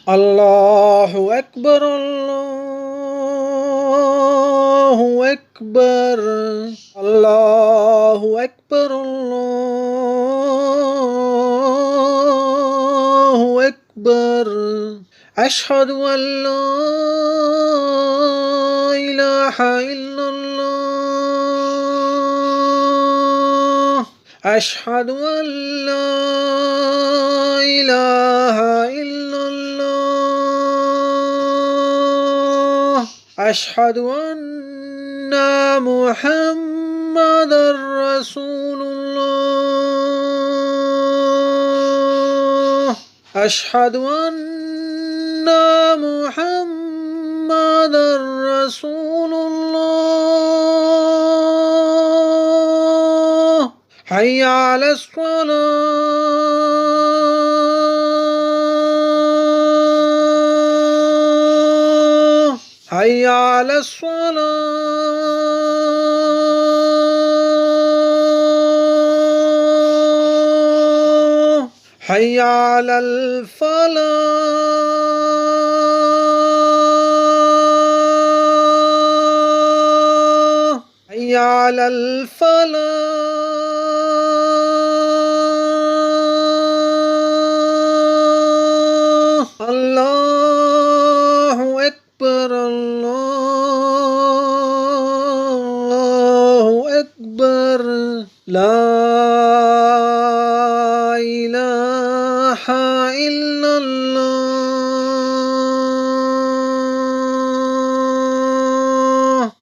الله أكبر الله أكبر الله أكبر الله أكبر أشهد أن لا إله إلا الله أشهد أن لا إله إلا الله أشهد أن محمدا رسول الله أشهد أن محمدا رسول الله حي على الصلاة حي على الصلاة حي على الفلاح حي على الفلاح الله أكبر الله أكبر لا